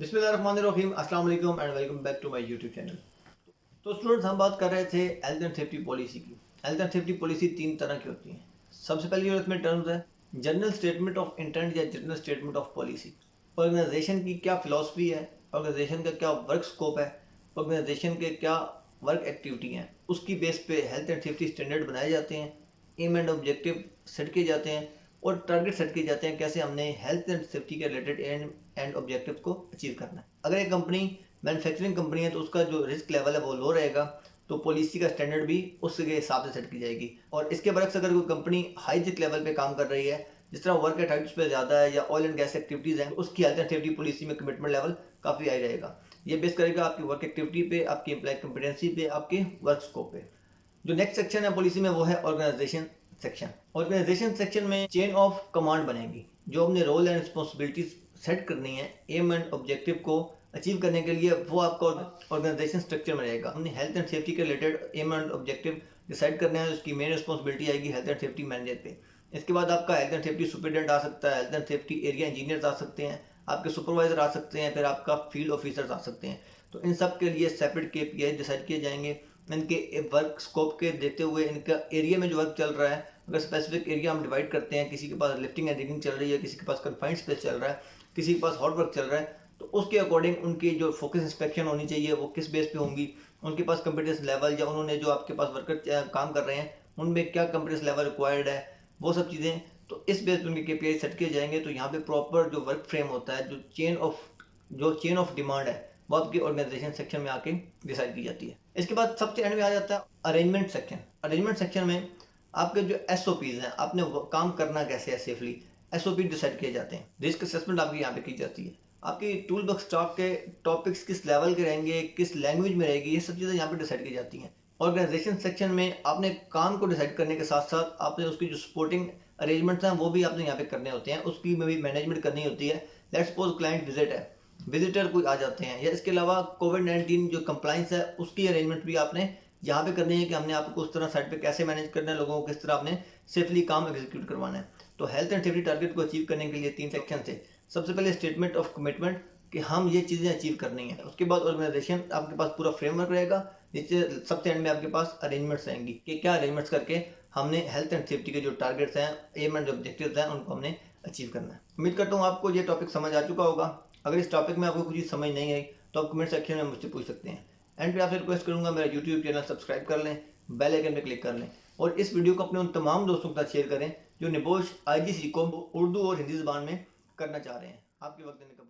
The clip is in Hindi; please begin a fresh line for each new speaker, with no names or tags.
बिस्मिल्लाहिर्रहमानिर्रहीम, अस्सलाम वालेकुम and welcome back to my YouTube channel. तो स्टूडेंट्स, हम बात कर रहे थे हेल्थ एंड सेफ्टी पॉलिसी की। हेल्थ एंड सेफ्टी पॉलिसी तीन तरह की होती हैं। सबसे पहली जो इसमें टर्म्स है जनरल स्टेटमेंट ऑफ इंटेंट या general statement of policy. Organization की क्या फिलॉसफी है, ऑर्गेनाइजेशन का क्या वर्क स्कोप है, ऑर्गेनाइजेशन के क्या वर्क एक्टिविटी हैं, उसकी बेस पे हेल्थ एंड सेफ्टी स्टैंडर्ड बनाए जाते हैं, एम एंड ऑब्जेक्टिव सेट किए जाते हैं और टारगेट सेट किए जाते हैं कैसे हमने हेल्थ एंड सेफ्टी के रिलेटेड एंड ऑब्जेक्टिव को अचीव करना है। अगर एक कंपनी मैन्युफैक्चरिंग कंपनी है तो उसका जो रिस्क लेवल है वो लो रहेगा, तो पॉलिसी का स्टैंडर्ड भी उसके हिसाब से सेट की जाएगी। और इसके बरक्स अगर कोई कंपनी हाई रिस्क लेवल पे काम कर रही है, जिस तरह वर्क एट हाइट्स पे ज़्यादा है या ऑयल एंड गैस एक्टिविटीज़ हैं, तो उसकी हेल्थ एंड सेफ्टी पॉलिसी में कमिटमेंट लेवल काफ़ी हाई रहेगा। ये बेस करेगा आपकी वर्क एक्टिविटी पे, आपकी एम्प्लॉय कॉम्पिटेंसी पे, आपके वर्क स्कोप पे। जो नेक्स्ट सेक्शन है पॉलिसी में वो है ऑर्गेनाइजेशन सेक्शन। ऑर्गेनाइजेशन सेक्शन में चेन ऑफ कमांड बनेगी, जो अपने रोल एंड रिस्पॉन्सिबिलिटीज सेट करनी है एम एंड ऑब्जेक्टिव को अचीव करने के लिए, वो आपका ऑर्गेनाइजेशन स्ट्रक्चर में रहेगा। हमने हेल्थ एंड सेफ्टी के related aim and objective decide करने हैं, उसकी मेन रिस्पॉन्सिबिलिटी आएगी हेल्थ एंड सेफ्टी मैनेजर पे। इसके बाद आपका हेल्थ एंड सेफ्टी सुपरिटेंडेंट आ सकता है, health and safety area engineers आ सकते हैं, आपके सुपरवाइजर आ सकते हैं, फिर आपका फील्ड ऑफिसर्स आ सकते हैं। तो इन सब के लिए सेपरेट KPI डिसाइड किए जाएंगे। इनके वर्क स्कोप के देते हुए इनका एरिया में जो वर्क चल रहा है, अगर स्पेसिफिक एरिया हम डिवाइड करते हैं, किसी के पास लिफ्टिंग एंड रिगिंग चल रही है, किसी के पास कन्फाइंड स्पेस चल रहा है, किसी के पास हॉट वर्क चल रहा है, तो उसके अकॉर्डिंग उनकी जो फोकस इंस्पेक्शन होनी चाहिए वो किस बेस पे होंगी, उनके पास कॉम्पिटेंस लेवल या उन्होंने जो आपके पास वर्कर काम कर रहे हैं उनमें क्या कॉम्पिटेंस लेवल रिक्वायर्ड है, वो सब चीज़ें। तो इस बेस पे उनके KPI सेट किए जाएंगे। तो यहाँ पे प्रॉपर जो वर्क फ्रेम होता है, जो चेन ऑफ डिमांड है, वो आपकी ऑर्गेनाइजेशन सेक्शन में आके डिसाइड की जाती है। इसके बाद सबसे एंड में आ जाता है अरेंजमेंट सेक्शन। अरेंजमेंट सेक्शन में आपके जो SOPs हैं, आपने काम करना कैसे है सेफली, SOP डिसाइड किए जाते हैं। रिस्क असेसमेंट आपकी यहाँ पे की जाती है। आपकी टूल बॉक्स स्टॉक के टॉपिक्स किस लेवल के रहेंगे, किस लैंग्वेज में रहेगी, ये सब चीज़ें यहाँ पे डिसाइड की जाती हैं। ऑर्गेनाइजेशन सेक्शन में आपने काम को डिसाइड करने के साथ साथ आपने उसकी जो सपोर्टिंग अरेंजमेंट्स हैं वो भी आपने यहाँ पे करने होते हैं, उसकी में भी मैनेजमेंट करनी होती है। लेट्स सपोज क्लाइंट विजिट है, विजिटर कोई आ जाते हैं, या इसके अलावा कोविड-19 जो कंप्लाइंस है उसकी अरेंजमेंट भी आपने यहाँ पे करनी है कि हमने आपको उस तरह साइट पे कैसे मैनेज करना है, लोगों को किस तरह आपने सेफली काम एग्जीक्यूट करवाना है। तो हेल्थ एंड सेफ्टी टारगेट को अचीव करने के लिए तीन सेक्शन थे। सबसे पहले स्टेटमेंट ऑफ कमिटमेंट कि हम ये चीज़ें अचीव करनी है। उसके बाद ऑर्गेनाइजेशन आपके पास पूरा फ्रेमवर्क रहेगा। नीचे सबसे एंड में आपके पास अरेंजमेंट्स रहेंगी कि क्या अरेंजमेंट्स करके हमने हेल्थ एंड सेफ्टी के जो टारगेट्स हैं, एम एंड ऑब्जेक्टिव्स हैं, उनको हमने अचीव करना है। उम्मीद करता हूँ आपको ये टॉपिक समझ आ चुका होगा। अगर इस टॉपिक में आपको कुछ चीज़ समझ नहीं आई तो आप कमेंट सेक्शन में मुझसे पूछ सकते हैं। एंड पे आपसे रिक्वेस्ट करूंगा मेरा यूट्यूब चैनल सब्सक्राइब कर लें, बेल आइकन पे क्लिक कर लें और इस वीडियो को अपने उन तमाम दोस्तों के साथ शेयर करें जो निबोश IGC को उर्दू और हिंदी ज़बान में करना चाह रहे हैं। आपके वक्त देने का